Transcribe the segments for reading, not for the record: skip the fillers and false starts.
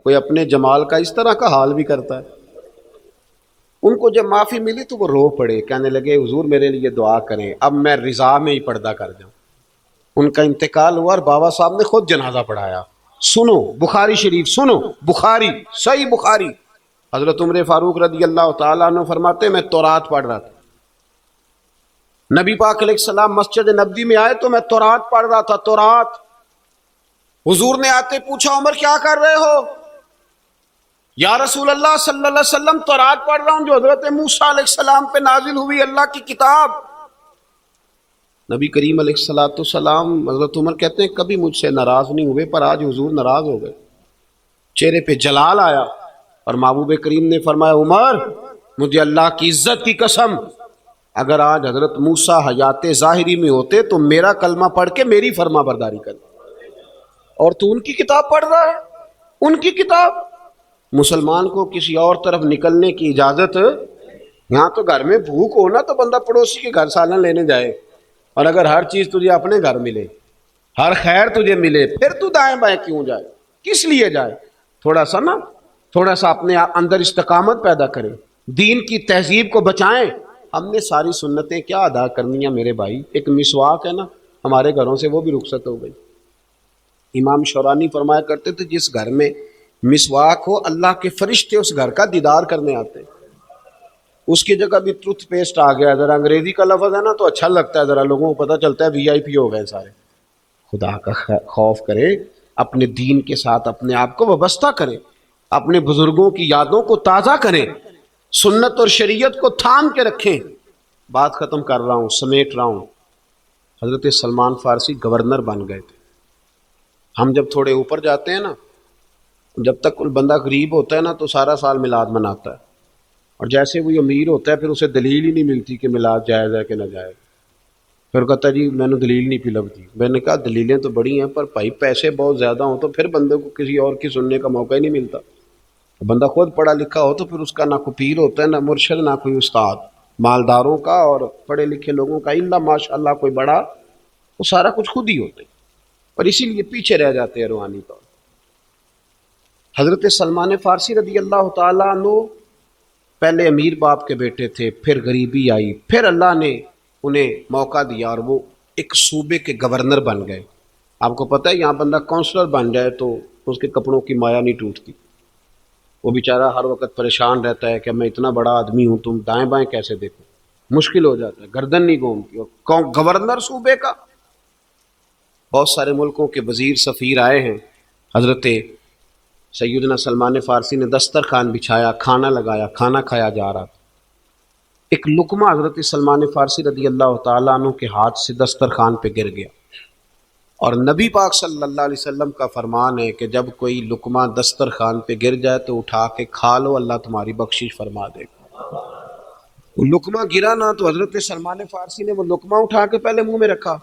کوئی اپنے جمال کا اس طرح کا حال بھی کرتا ہے۔ ان کو جب معافی ملی تو وہ رو پڑے، کہنے لگے حضور میرے لیے دعا کریں، اب میں رضا میں ہی پردہ کر جاؤں۔ ان کا انتقال ہوا اور بابا صاحب نے خود جنازہ پڑھایا۔ سنو بخاری شریف، سنو بخاری، صحیح بخاری۔ حضرت عمر فاروق رضی اللہ تعالیٰ عنہ فرماتے میں تورات پڑھ رہا تھا، نبی پاک علیہ السلام مسجد نبوی میں آئے تو میں تورات پڑھ رہا تھا، تورات۔ حضور نے آتے پوچھا عمر کیا کر رہے ہو؟ یا رسول اللہ صلی اللہ علیہ وسلم تورات پڑھ رہا ہوں جو حضرت موسیٰ علیہ السلام پہ نازل ہوئی، اللہ کی کتاب۔ نبی کریم علیہ السلام حضرت عمر کہتے ہیں کبھی مجھ سے ناراض نہیں ہوئے، پر آج حضور ناراض ہو گئے، چہرے پہ جلال آیا، اور محبوب کریم نے فرمایا عمر مجھے اللہ کی عزت کی قسم اگر آج حضرت موسیٰ حیات ظاہری میں ہوتے تو میرا کلمہ پڑھ کے میری فرما برداری کر، اور تو ان کی کتاب پڑھ رہا ہے، ان کی کتاب۔ مسلمان کو کسی اور طرف نکلنے کی اجازت، یہاں تو گھر میں بھوک ہو نا تو بندہ پڑوسی کے گھر سالن لینے جائے، اور اگر ہر چیز تجھے اپنے گھر ملے، ہر خیر تجھے ملے، پھر تو دائیں بائیں کیوں جائے؟ کس لیے جائے؟ تھوڑا سا اپنے اندر استقامت پیدا کریں، دین کی تہذیب کو بچائیں۔ ہم نے ساری سنتیں کیا ادا کرنی ہیں میرے بھائی؟ ایک مسواک ہے نا ہمارے گھروں سے وہ بھی رخصت ہو گئی۔ امام شورانی فرمایا کرتے تھے جس گھر میں مسواک ہو اللہ کے فرشتے اس گھر کا دیدار کرنے آتے ہیں۔ اس کی جگہ بھی ٹوتھ پیسٹ آ گیا، ذرا انگریزی کا لفظ ہے نا تو اچھا لگتا ہے، ذرا لوگوں کو پتہ چلتا ہے وی آئی پی ہو گئے سارے۔ خدا کا خوف کرے، اپنے دین کے ساتھ اپنے آپ کو وابستہ کریں، اپنے بزرگوں کی یادوں کو تازہ کریں، سنت اور شریعت کو تھام کے رکھیں۔ بات ختم کر رہا ہوں، سمیٹ رہا ہوں۔ حضرت سلمان فارسی گورنر بن گئے تھے۔ ہم جب تھوڑے اوپر جاتے ہیں نا، جب تک کوئی بندہ غریب ہوتا ہے نا تو سارا سال میلاد مناتا ہے، اور جیسے وہ امیر ہوتا ہے پھر اسے دلیل ہی نہیں ملتی کہ میلاد جائز ہے کہ نہ جائز۔ پھر کہتا ہے جی میں نے دلیل نہیں پی لگتی۔ میں نے کہا دلیلیں تو بڑی ہیں، پر بھائی پیسے بہت زیادہ ہوں تو پھر بندے کو کسی اور کی سننے کا موقع ہی نہیں ملتا۔ بندہ خود پڑھا لکھا ہو تو پھر اس کا نہ کوئی پیر ہوتا ہے، نہ مرشد، نہ کوئی استاد۔ مالداروں کا اور پڑھے لکھے لوگوں کا الا ماشاء اللہ کوئی بڑا، وہ سارا کچھ خود ہی ہوتے ہیں، اور اسی لیے پیچھے رہ جاتے ہیں روحانی طور۔ حضرت سلمان فارسی رضی اللہ تعالیٰ عنہ پہلے امیر باپ کے بیٹے تھے، پھر غریبی آئی، پھر اللہ نے انہیں موقع دیا اور وہ ایک صوبے کے گورنر بن گئے۔ آپ کو پتہ ہے یہاں بندہ کونسلر بن جائے تو اس کے کپڑوں کی مایا نہیں ٹوٹتی، وہ بیچارہ ہر وقت پریشان رہتا ہے کہ میں اتنا بڑا آدمی ہوں تم دائیں بائیں کیسے دیکھو، مشکل ہو جاتا ہے، گردن نہیں گھومتی۔ اور گورنر صوبے کا، بہت سارے ملکوں کے وزیر سفیر آئے ہیں، حضرت سیدنا سلمان فارسی نے دسترخوان بچھایا، کھانا لگایا، کھانا کھایا جا رہا تھا۔ ایک لقمہ حضرت سلمان فارسی رضی اللہ تعالیٰ عنہ کے ہاتھ سے دسترخوان پہ گر گیا، اور نبی پاک صلی اللہ علیہ وسلم کا فرمان ہے کہ جب کوئی لقمہ دسترخوان پہ گر جائے تو اٹھا کے کھا لو، اللہ تمہاری بخشش فرما دے گا۔ وہ لقمہ گرا نا تو حضرت سلمان فارسی نے وہ لقمہ اٹھا کے پہلے منہ میں رکھا،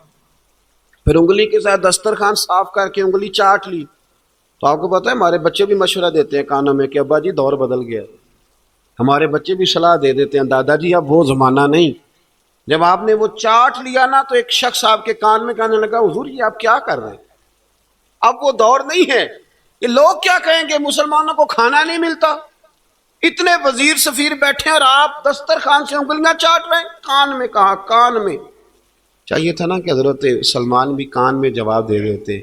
پھر انگلی کے ساتھ دسترخوان صاف کر کے انگلی چاٹ لی۔ تو آپ کو پتہ ہے ہمارے بچے بھی مشورہ دیتے ہیں کانوں میں کہ ابا جی دور بدل گیا، ہمارے بچے بھی صلاح دے دیتے ہیں دادا جی اب وہ زمانہ نہیں۔ جب آپ نے وہ چاٹ لیا نا تو ایک شخص آپ کے کان میں کہنے لگا حضور یہ آپ کیا کر رہے ہیں، اب وہ دور نہیں ہے، یہ لوگ کیا کہیں گے، مسلمانوں کو کھانا نہیں ملتا، اتنے وزیر سفیر بیٹھے اور آپ دسترخوان سے انگلیاں چاٹ رہے ہیں۔ کان میں کہا، کان میں۔ چاہیے تھا نا کہ حضرت سلمان بھی کان میں جواب دے دیتے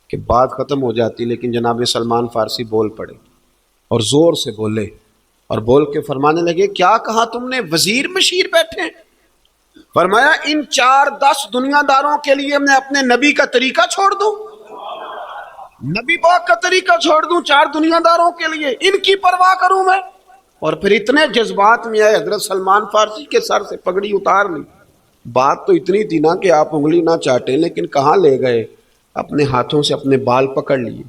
کہ بات ختم ہو جاتی، لیکن جناب سلمان فارسی بول پڑے اور زور سے بولے، اور بول کے فرمانے لگے کیا کہا تم نے، وزیر مشیر بیٹھے؟ فرمایا ان 4-10 دنیا داروں کے لیے میں اپنے نبی کا طریقہ چھوڑ دوں، نبی پاک کا طریقہ چھوڑ دوں 4 دنیا داروں کے لیے، ان کی پرواہ کروں میں؟ اور پھر اتنے جذبات میں آئے حضرت سلمان فارسی کے سر سے پگڑی اتار لی۔ بات تو اتنی تھی نا کہ آپ انگلی نہ چاٹیں، لیکن کہاں لے گئے، اپنے ہاتھوں سے اپنے بال پکڑ لیے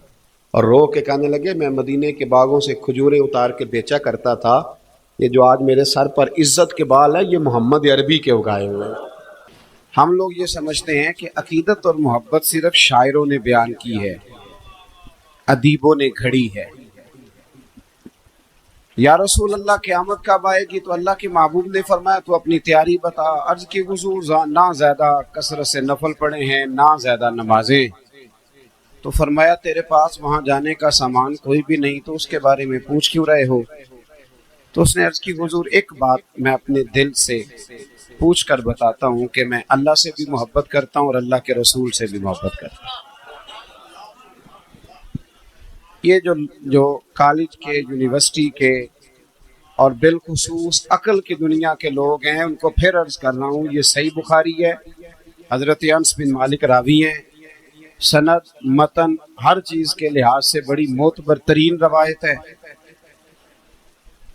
اور رو کے کہنے لگے میں مدینے کے باغوں سے کھجوریں اتار کے بیچا کرتا تھا، یہ جو آج میرے سر پر عزت کے بال ہے یہ محمد عربی کے اگائے ہوئے ہیں۔ ہم لوگ یہ سمجھتے ہیں کہ عقیدت اور محبت صرف شاعروں نے بیان کی ہے، ادیبوں نے گھڑی ہے۔ یا رسول اللہ قیامت کب آئے گی؟ تو اللہ کے محبوب نے فرمایا تو اپنی تیاری بتا۔ عرض کی حضور نہ زیادہ کثرت سے نفل پڑھے ہیں، نہ زیادہ نمازیں، تو فرمایا تیرے پاس وہاں جانے کا سامان کوئی بھی نہیں تو اس کے بارے میں پوچھ کیوں رہے ہو؟ تو اس نے عرض کی حضور ایک بات میں اپنے دل سے پوچھ کر بتاتا ہوں کہ میں اللہ سے بھی محبت کرتا ہوں اور اللہ کے رسول سے بھی محبت کرتا ہوں۔ یہ جو کالج کے، یونیورسٹی کے اور بالخصوص عقل کی دنیا کے لوگ ہیں، ان کو پھر عرض کر رہا ہوں، یہ صحیح بخاری ہے، حضرت انس بن مالک راوی ہیں، سند متن ہر چیز کے لحاظ سے بڑی معتبر ترین روایت ہے۔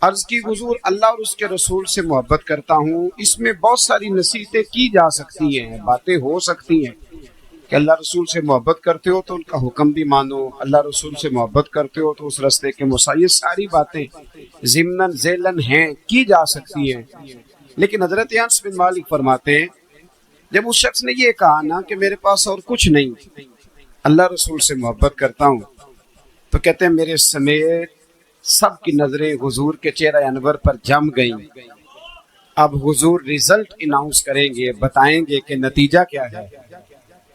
عرض کی حضور اللہ اور اس کے رسول سے محبت کرتا ہوں، اس میں بہت ساری نصیحتیں کی جا سکتی ہیں، باتیں ہو سکتی ہیں کہ اللہ رسول سے محبت کرتے ہو تو ان کا حکم بھی مانو، اللہ رسول سے محبت کرتے ہو تو اس رستے کے یہ ساری باتیں ضمناً ذیلاً ہیں، کی جا سکتی ہیں۔ لیکن حضرت انس بن مالک فرماتے ہیں جب اس شخص نے یہ کہا نا کہ میرے پاس اور کچھ نہیں، اللہ رسول سے محبت کرتا ہوں، تو کہتے ہیں میرے سمیت سب کی نظریں حضور کے چہرہ انور پر جم گئیں۔ اب حضور رزلٹ اناؤنس کریں گے، بتائیں گے کہ نتیجہ کیا ہے۔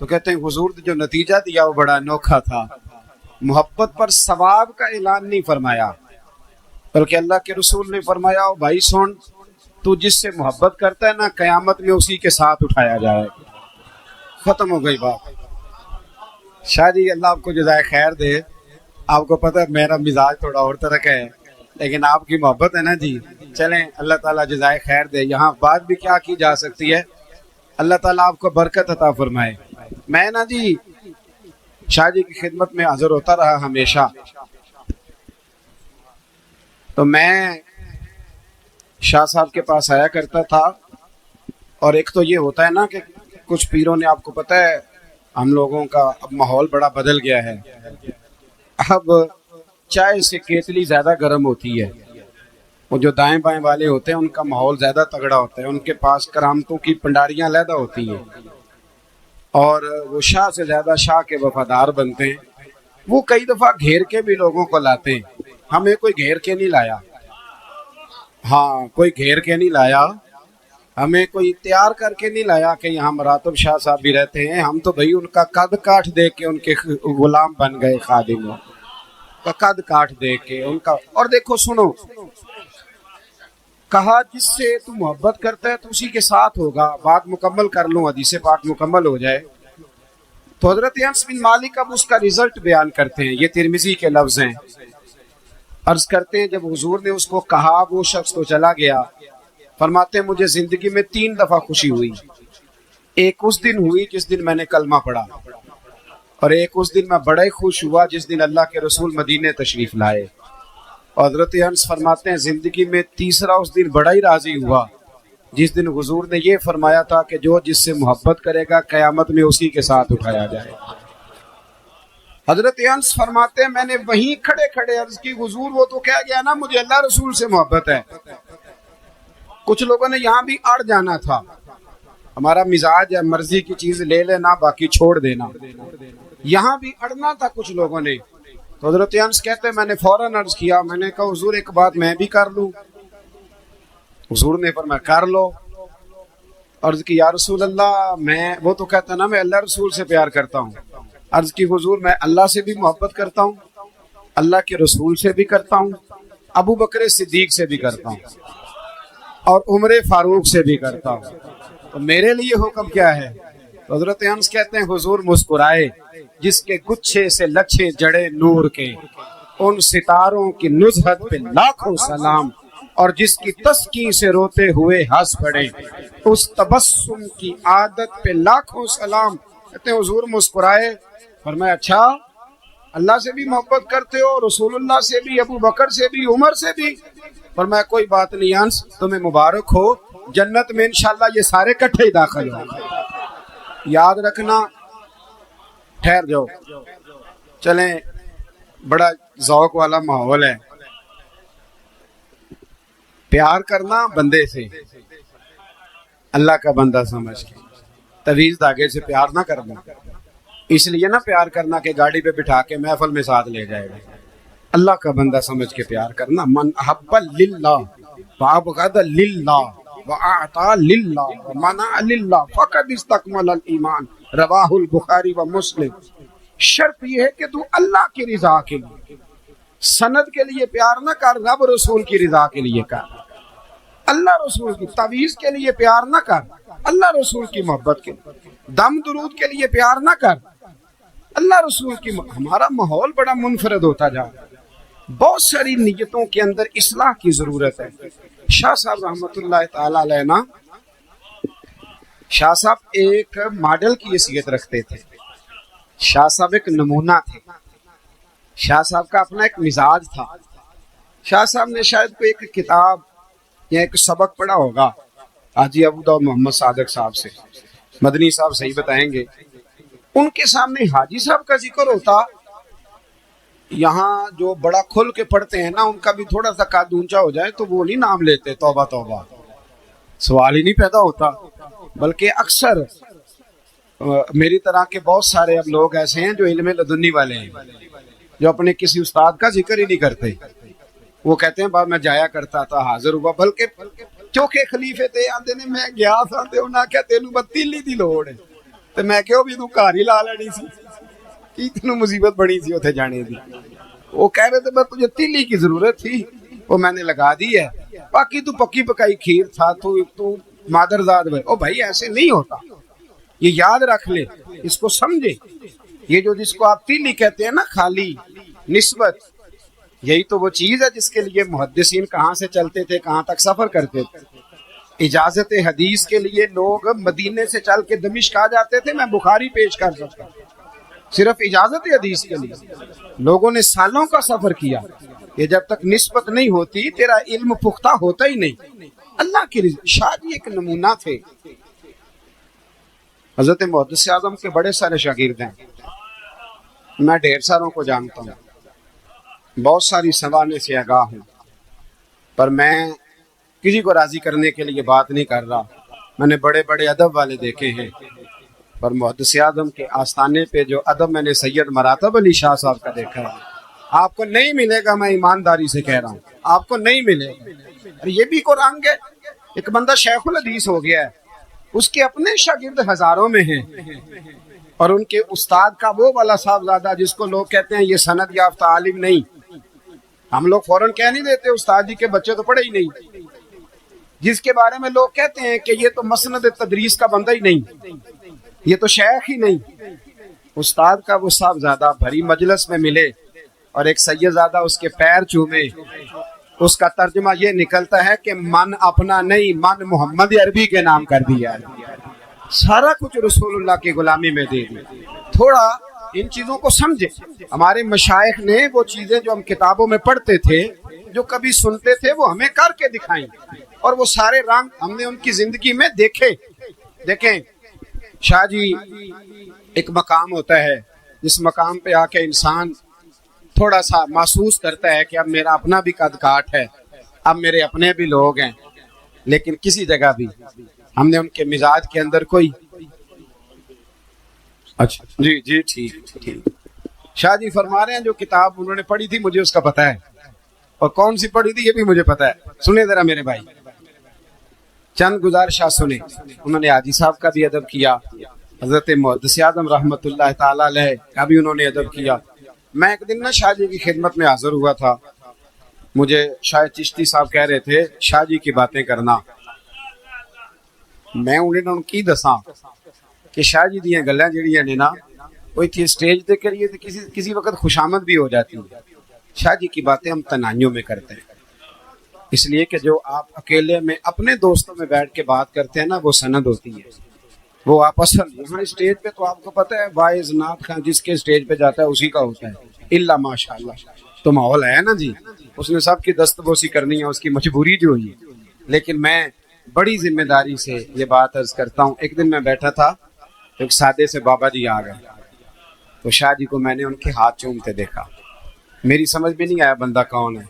تو کہتے ہیں حضور نے جو نتیجہ دیا وہ بڑا انوکھا تھا، محبت پر ثواب کا اعلان نہیں فرمایا، بلکہ اللہ کے رسول نے فرمایا او بھائی سن، تو جس سے محبت کرتا ہے نا قیامت میں اسی کے ساتھ اٹھایا جائے۔ ختم ہو گئی بات۔ شاہ جی اللہ آپ کو جزائے خیر دے، آپ کو پتہ ہے میرا مزاج تھوڑا اور طرح کا ہے، لیکن آپ کی محبت ہے نا جی، چلیں اللہ تعالیٰ جزائے خیر دے۔ یہاں بات بھی کیا کی جا سکتی ہے، اللہ تعالیٰ آپ کو برکت عطا فرمائے۔ میں نا جی شاہ جی کی خدمت میں حاضر ہوتا رہا ہمیشہ، تو میں شاہ صاحب کے پاس آیا کرتا تھا، اور ایک تو یہ ہوتا ہے نا کہ کچھ پیروں نے، آپ کو پتہ ہے ہم لوگوں کا اب ماحول بڑا بدل گیا ہے، اب چائے سے کیتلی زیادہ گرم ہوتی ہے، وہ جو دائیں بائیں والے ہوتے ہیں ان کا ماحول زیادہ تگڑا ہوتا ہے، ان کے پاس کرامتوں کی پنڈاریاں علیحدہ ہوتی ہیں، اور وہ شاہ سے زیادہ شاہ کے وفادار بنتے ہیں۔ وہ کئی دفعہ گھیر کے بھی لوگوں کو لاتے ہیں، ہمیں کوئی گھیر کے نہیں لایا، ہاں کوئی گھیر کے نہیں لایا، ہمیں کوئی تیار کر کے نہیں لایا کہ یہاں مراتب شاہ صاحب بھی رہتے ہیں، ہم تو بھائی ان کا قد کاٹ دے کے ان کے غلام بن گئے، خادم کا قد کاٹ دے کے ان کا۔ اور دیکھو سنو، کہا جس سے تو محبت کرتا ہے تو اسی کے ساتھ ہوگا۔ بات مکمل کر لوں، حدیث پاک مکمل ہو جائے تو حضرت انس بن مالک اب اس کا رزلٹ بیان کرتے ہیں، یہ ترمذی کے لفظ ہیں۔ عرض کرتے ہیں جب حضور نے اس کو کہا وہ شخص تو چلا گیا، فرماتے ہیں مجھے زندگی میں 3 دفعہ خوشی ہوئی۔ ایک اس دن ہوئی جس دن میں نے کلمہ پڑھا، اور ایک اس دن میں بڑا ہی خوش ہوا جس دن اللہ کے رسول مدینے تشریف لائے۔ حضرت انس فرماتے ہیں زندگی میں تیسرا اس دن بڑا ہی راضی ہوا جس دن حضور نے یہ فرمایا تھا کہ جو جس سے محبت کرے گا قیامت میں اسی کے ساتھ اٹھایا جائے۔ حضرت انس فرماتے ہیں میں نے وہیں کھڑے کھڑے عرض کی حضور وہ تو کہہ گیا نا مجھے اللہ رسول سے محبت ہے۔ کچھ لوگوں نے یہاں بھی اڑ جانا تھا، ہمارا مزاج ہے مرضی کی چیز لے لینا باقی چھوڑ دینا، یہاں بھی اڑنا تھا کچھ لوگوں نے۔ تو حضرت انس کہتے ہیں میں نے فوراً عرض کیا، میں نے کہا حضور ایک بات میں بھی کر لوں؟ حضور نے فرمایا کر لو۔ عرض کی یا رسول اللہ میں، وہ تو کہتا نا میں اللہ رسول سے پیار کرتا ہوں۔ عرض کی حضور میں اللہ سے بھی محبت کرتا ہوں، اللہ کے رسول سے بھی کرتا ہوں، ابو بکر صدیق سے بھی کرتا ہوں، اور عمر فاروق سے بھی کرتا ہوں، تو میرے لیے حکم کیا ہے؟ حضرت انس کہتے ہیں حضور مسکرائے، جس کے گچھے سے لچھے جڑے نور کے، ان ستاروں کی نزہت پہ لاکھوں سلام، اور جس کی تسکین سے روتے ہوئے ہنس پڑے، اس تبسم کی عادت پہ لاکھوں سلام۔ کہتے ہیں حضور مسکرائے، فرمایا اچھا اللہ سے بھی محبت کرتے ہو، رسول اللہ سے بھی، ابو بکر سے بھی، عمر سے بھی؟ فرمایا کوئی بات نہیں انس، تمہیں مبارک ہو، جنت میں انشاءاللہ یہ سارے کٹھے ہی داخل ہوں۔ یاد رکھنا، ٹھہر جاؤ، چلیں بڑا ذوق والا ماحول ہے۔ پیار کرنا بندے سے، اللہ کا بندہ سمجھ کے، تویز دھاگے سے پیار نہ کرنا۔ اس لیے نہ پیار کرنا کہ گاڑی پہ بٹھا کے محفل میں ساتھ لے جائے گا، اللہ کا بندہ سمجھ کے پیار کرنا۔ من احب للہ وابغض للہ واعطى للہ ومنع للہ فقد استکمل الایمان، رواہ البخاری و مسلم۔ شرط یہ ہے کہ تو اللہ کی رضا کے لیے، سند کے لیے پیار نہ کر، رب رسول کی رضا کے لیے کر، اللہ رسول کی تعویذ کے لیے پیار نہ کر، اللہ رسول کی محبت کے لیے، دم درود کے لیے پیار نہ کر، اللہ رسول کی ہمارا ماحول بڑا منفرد ہوتا جا رہا ہے، بہت ساری نیتوں کے اندر اصلاح کی ضرورت ہے۔ شاہ صاحب رحمۃ اللہ تعالی علیہ نا، شاہ صاحب ایک ماڈل کی حیثیت رکھتے تھے، شاہ صاحب ایک نمونہ تھے، شاہ صاحب کا اپنا ایک مزاج تھا۔ شاہ صاحب نے شاید کوئی ایک کتاب یا ایک سبق پڑھا ہوگا حاجی ابو اور محمد صادق صاحب سے، مدنی صاحب صحیح بتائیں گے، ان کے سامنے حاجی صاحب کا ذکر ہوتا، یہاں جو بڑا کھل کے پڑھتے ہیں نا ان کا بھی تھوڑا سا قد اونچا ہو جائے تو وہ نہیں نام لیتے، توبہ توبہ، سوال ہی نہیں پیدا ہوتا۔ بلکہ اکثر میری طرح کے بہت سارے اب لوگ ایسے ہیں جو علم لدنی والے ہیں، جو اپنے کسی استاد کا ذکر ہی نہیں کرتے، وہ کہتے ہیں میں جایا کرتا تھا، حاضر ہوا، بلکہ چوکھے خلیفے تے آندے نے میں گیا تھا تے انہاں کہ تینوں بتیلی دی لوڑ ہے، تے میں کہو بھی تو گھر ہی لا لینی سی، کی تینوں مصیبت بڑی سی اوتھے جانے دی۔ وہ کہہ رہے تھے بس تجھے تیلی کی ضرورت تھی، وہ میں نے لگا دی ہے، باقی تو پکی پکائی کھیر تھا، تو مادرزاد بھائی۔ او بھائی ایسے نہیں ہوتا، یہ یاد رکھ لے، اس کو سمجھے، یہ جو جس کو آپ تیلی کہتے ہیں نا، خالی نسبت، یہی تو وہ چیز ہے جس کے لیے محدثین کہاں سے چلتے تھے، کہاں تک سفر کرتے تھے۔ اجازت حدیث کے لیے لوگ مدینے سے چل کے دمشق آ جاتے تھے، میں بخاری پیش کر سکتا ہوں، صرف اجازت حدیث کے لیے لوگوں نے سالوں کا سفر کیا۔ یہ جب تک نسبت نہیں ہوتی تیرا علم پختہ ہوتا ہی نہیں۔ اللہ کی رضا، شاہ جی ایک نمونہ تھے، حضرت محدث اعظم کے بڑے سارے شاگرد ہیں، میں ڈھیر ساروں کو جانتا ہوں، بہت ساری سوانے سے آگاہ ہوں، پر میں کسی کو راضی کرنے کے لیے بات نہیں کر رہا۔ میں نے بڑے بڑے ادب والے دیکھے ہیں، پر محدث اعظم کے آستانے پہ جو ادب میں نے سید مراتب علی شاہ صاحب کا دیکھا ہے، آپ کو نہیں ملے گا، میں ایمانداری سے کہہ رہا ہوں، آپ کو نہیں ملے گا۔ یہ بھی کو رنگ ہے، ایک بندہ شیخ الحدیث ہو گیا ہے، اس کے اپنے شاگرد ہزاروں میں ہیں، اور ان کے استاد کا وہ والا صاحبزادہ جس کو لوگ کہتے ہیں یہ سند یافتہ عالم نہیں، ہم لوگ فوراً کہہ نہیں دیتے استاد جی کے بچے تو پڑھے ہی نہیں، جس کے بارے میں لوگ کہتے ہیں کہ یہ تو مسند تدریس کا بندہ ہی نہیں، یہ تو شیخ ہی نہیں، استاد کا وہ صاحبزادہ بھری مجلس میں ملے اور ایک سیدزادہ اس کے پیر چومے، اس کا ترجمہ یہ نکلتا ہے کہ من اپنا نہیں، من محمد عربی کے نام کر دیا ہے، سارا کچھ رسول اللہ کی غلامی میں دے دی۔ تھوڑا ان چیزوں کو سمجھے، ہمارے مشائخ نے وہ چیزیں جو ہم کتابوں میں پڑھتے تھے، جو کبھی سنتے تھے، وہ ہمیں کر کے دکھائیں، اور وہ سارے رنگ ہم نے ان کی زندگی میں دیکھے۔ دیکھیں شاہ جی، ایک مقام ہوتا ہے جس مقام پہ آ کے انسان تھوڑا سا محسوس کرتا ہے کہ اب میرا اپنا بھی قد کاٹ ہے، اب میرے اپنے بھی لوگ ہیں، لیکن کسی جگہ بھی ہم نے ان کے مزاج کے اندر کوئی اچھا جی ٹھیک۔ شاہ جی فرما رہے ہیں جو کتاب انہوں نے پڑھی تھی مجھے اس کا پتہ ہے، اور کون سی پڑھی تھی یہ بھی مجھے پتہ ہے۔ سنیں ذرا میرے بھائی، چند گزارشات سنیں۔ انہوں نے حاجی صاحب کا بھی ادب کیا، حضرت محدث اعظم رحمۃ اللہ تعالی علیہ کا بھی انہوں نے ادب کیا۔ میں ایک دن نا شاہ جی کی خدمت میں حاضر ہوا تھا، مجھے شاید چشتی صاحب کہہ رہے تھے شاہ جی کی باتیں کرنا، میں انہیں کی دساں کہ شاہ جی دیاں گلاں جڑیاں نے نا وہ اتنی اسٹیج تے کریے تو کسی وقت خوشامد بھی ہو جاتی ہے۔ شاہ جی کی باتیں ہم تنہائیوں میں کرتے ہیں، اس لیے کہ جو آپ اکیلے میں اپنے دوستوں میں بیٹھ کے بات کرتے ہیں نا وہ سند ہوتی ہے، وہ آپ اصل یہاں اسٹیج پہ تو آپ کو پتہ ہے وائز نعت خواں جس کے اسٹیج پہ جاتا ہے اسی کا ہوتا ہے، الا ماشاء اللہ تو ماحول ہے نا جی، اس نے سب کی دستبوسی کرنی ہے، اس کی مجبوری جو ہوئی۔ لیکن میں بڑی ذمہ داری سے یہ بات عرض کرتا ہوں، ایک دن میں بیٹھا تھا، ایک سادے سے بابا جی آ گئے، تو شاہ جی کو میں نے ان کے ہاتھ چومتے دیکھا، میری سمجھ میں نہیں آیا بندہ کون ہے،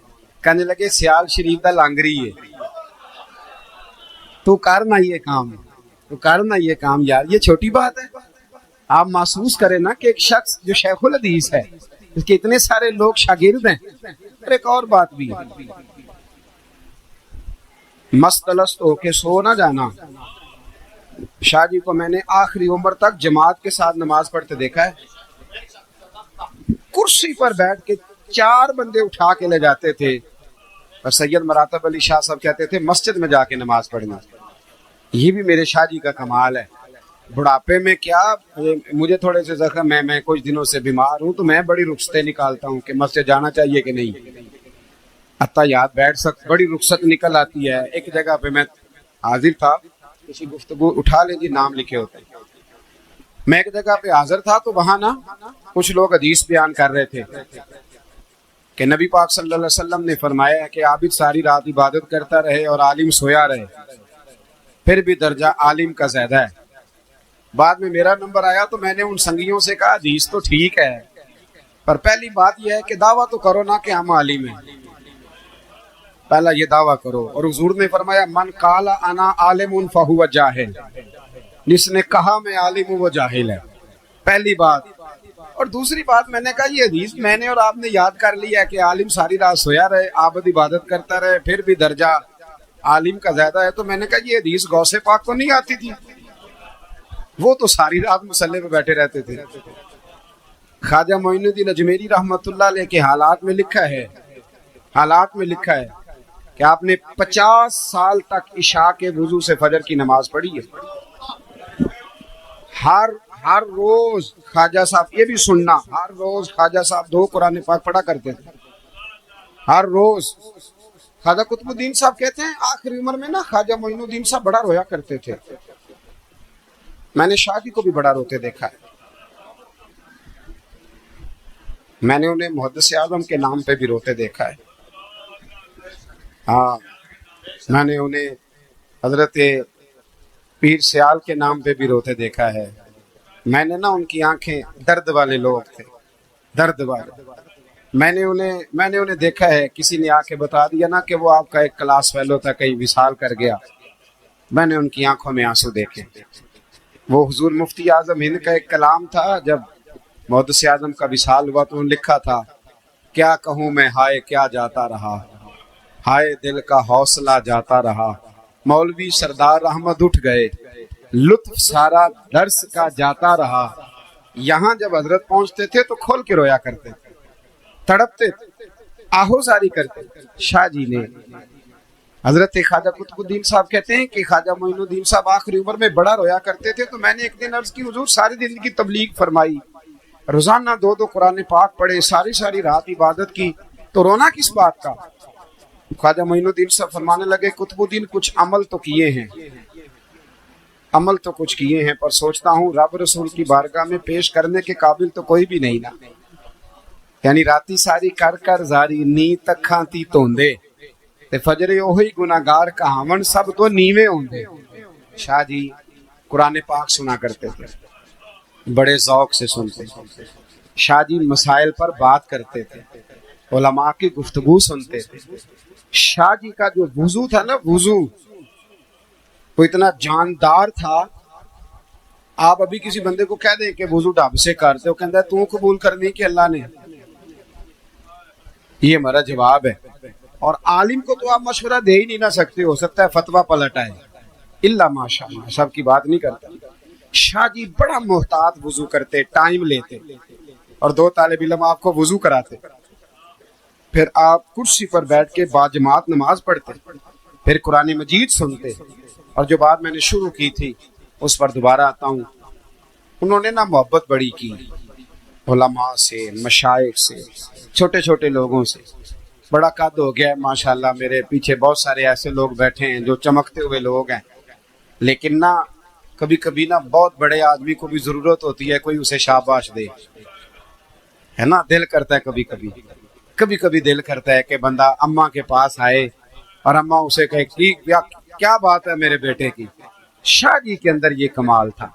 کہنے لگے سیال شریف دا لانگری ہے، تو کرنا یہ کام، تو کرنا یہ کام یار، یہ چھوٹی بات ہے۔ آپ محسوس کریں نا کہ ایک شخص جو شیخ الحدیث ہے، اس کے اتنے سارے لوگ شاگرد ہیں۔ اور ایک اور بات بھی ہے، مست الست ہو کے سو نہ جانا۔ شاہ جی کو میں نے آخری عمر تک جماعت کے ساتھ نماز پڑھتے دیکھا ہے، کرسی پر بیٹھ کے 4 بندے اٹھا کے لے جاتے تھے. اور سید مراتب علی شاہ صاحب کہتے تھے مسجد میں جا کے نماز پڑھنا. یہ بھی میرے شاہ جی کا کمال ہے. بڑھاپے میں کیا مجھے تھوڑے سے زخم ہے, میں کچھ دنوں سے بیمار ہوں, تو میں بڑی رخصتیں نکالتا ہوں کہ مسجد جانا چاہیے کہ نہیں. حتیٰ یاد بیٹھ بڑی رخصت نکل آتی ہے. ایک جگہ پہ میں حاضر تھا, کسی گفتگو اٹھا لیں جی, نام لکھے ہوتے ہیں. میں ایک جگہ پہ حاضر تھا تو وہاں نا کچھ لوگ حدیث بیان کر رہے تھے کہ نبی پاک صلی اللہ علیہ وسلم نے فرمایا ہے کہ عابد ساری رات عبادت کرتا رہے اور عالم سویا رہے, پھر بھی درجہ عالم کا زیادہ ہے. بعد میں میرا نمبر آیا تو میں نے ان سنگیوں سے کہا حدیث تو ٹھیک ہے, پر پہلی بات یہ ہے کہ دعویٰ تو کرو نا کہ ہم عالم ہیں. پہلا یہ دعویٰ کرو. اور حضور نے فرمایا من قال انا عالم فہو جاہل, جس نے کہا میں عالم ہوں وہ جاہل ہے. پہلی بات. اور دوسری بات میں نے کہا یہ حدیث میں نے اور آپ نے یاد کر لیا کہ عالم ساری رات سویا رہے, عابد عبادت کرتا رہے, پھر بھی درجہ عالم کا زیادہ ہے. تو میں نے کہا یہ حدیث غوث پاک کو نہیں آتی تھی, وہ تو ساری رات مصلی پہ بیٹھے رہتے تھے. خواجہ معین الدین اجمیری رحمۃ اللہ علیہ کے حالات میں لکھا ہے کہ آپ نے 50 سال تک عشاء کے وضو سے فجر کی نماز پڑھی ہے. ہر روز خواجہ صاحب, یہ بھی سننا, ہر روز خواجہ صاحب 2 قرآن پاک پڑھا کرتے تھے, ہر روز. خواجہ قطب الدین صاحب کہتے ہیں آخری عمر میں نا خواجہ معین الدین صاحب بڑا رویا کرتے تھے. میں نے شاہ جی کو بھی بڑا روتے دیکھا ہے. میں نے انہیں محدث اعظم کے نام پہ بھی روتے دیکھا ہے. ہاں, میں نے انہیں حضرت پیر سیال کے نام پہ بھی روتے دیکھا ہے. میں نے نا ان کی آنکھیں درد والے لوگ تھے, درد والے. میں نے انہیں دیکھا ہے, کسی نے آ کے بتا دیا نا کہ وہ آپ کا ایک کلاس فیلو تھا, کہیں وصال کر گیا. میں نے ان کی آنکھوں میں آنسو دیکھے. وہ حضور مفتی اعظم ہند کا ایک کلام تھا, جب محدث اعظم کا وصال ہوا تو انہوں نے لکھا تھا کیا کہوں میں ہائے کیا جاتا رہا, ہائے دل کا حوصلہ جاتا رہا, مولوی سردار احمد اٹھ گئے, لطف سارا درس کا جاتا رہا. یہاں جب حضرت پہنچتے تھے تو کھول کے رویا کرتے, تڑپتے, آہوزاری کرتے. شاہ جی نے حضرت خواجہ قطب الدین صاحب کہتے ہیں کہ خواجہ معین الدین صاحب آخری عمر میں بڑا رویا کرتے تھے. تو میں نے ایک دن عرض کی حضور ساری زندگی تبلیغ فرمائی, روزانہ 2 قرآن پاک پڑھے, ساری رات عبادت کی, تو رونا کس بات کا؟ خواجہ معین الدین صاحب فرمانے لگے قطب الدین کچھ عمل تو کیے ہیں, پر سوچتا ہوں رب رسول کی بارگاہ میں پیش کرنے کے قابل تو کوئی بھی نہیں نا. یعنی راتی ساری کر زاری نیت اکھاں تی توندے تے فجرے اوہی گناہگار کہاون سب تو نیویں ہوندے. شاہ جی قرآن پاک سنا کرتے تھے, بڑے ذوق سے سنتے. شاہ جی مسائل پر بات کرتے تھے, علماء کی گفتگو سنتے تھے. شاہ جی کا جو وضو تھا نا, وضو وہ اتنا جاندار تھا. آپ ابھی کسی بندے کو کہہ دیں کہ وضو ڈھب سے کرتے, وہ کہتا ہے تو قبول کرنی کہ اللہ نے. یہ ہمارا جواب ہے. اور عالم کو تو آپ مشورہ دے ہی نہیں نہ سکتے, ہو سکتا ہے فتویٰ پلٹ آئے, اللہ ماشاءاللہ سب کی بات نہیں کرتا. شاہ جی بڑا محتاط وضو کرتے, ٹائم لیتے, اور 2 طالب علم آپ کو وضو کراتے. پھر آپ کرسی پر بیٹھ کے باجماعت نماز پڑھتے, پھر قرآن مجید سنتے. اور جو بات میں نے شروع کی تھی اس پر دوبارہ آتا ہوں. انہوں نے نا محبت بڑی کی علماء سے, مشائخ سے, چھوٹے چھوٹے لوگوں سے. بڑا قد ہو گیا ہے ماشاءاللہ, میرے پیچھے بہت سارے ایسے لوگ بیٹھے ہیں جو چمکتے ہوئے لوگ ہیں, لیکن نا کبھی کبھی نا بہت بڑے آدمی کو بھی ضرورت ہوتی ہے کوئی اسے شاباش دے, ہے نا. دل کرتا ہے کبھی دل کرتا ہے کہ بندہ اماں کے پاس آئے اور اماں اسے کہے کیا بات ہے میرے بیٹے کی. شاہ جی کے اندر یہ کمال تھا.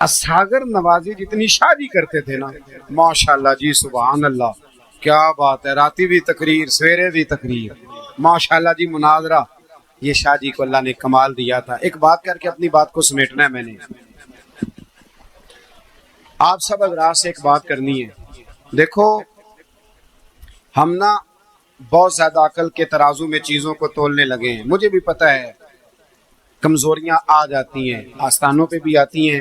اساگر نوازی جتنی شاہ جی کرتے تھے نا, ماشاءاللہ جی سبحان اللہ, کیا بات ہے. راتی بھی تقریر, سویرے بھی تقریر, ماشاءاللہ جی مناظرہ. یہ شاہ جی کو اللہ نے کمال دیا تھا. ایک بات کر کے اپنی بات کو سمیٹنا ہے. میں نے آپ سب حضرات سے ایک بات کرنی ہے. دیکھو ہم نا بہت زیادہ عقل کے ترازو میں چیزوں کو تولنے لگے ہیں. مجھے بھی پتہ ہے کمزوریاں آ جاتی ہیں, آستانوں پہ بھی آتی ہیں,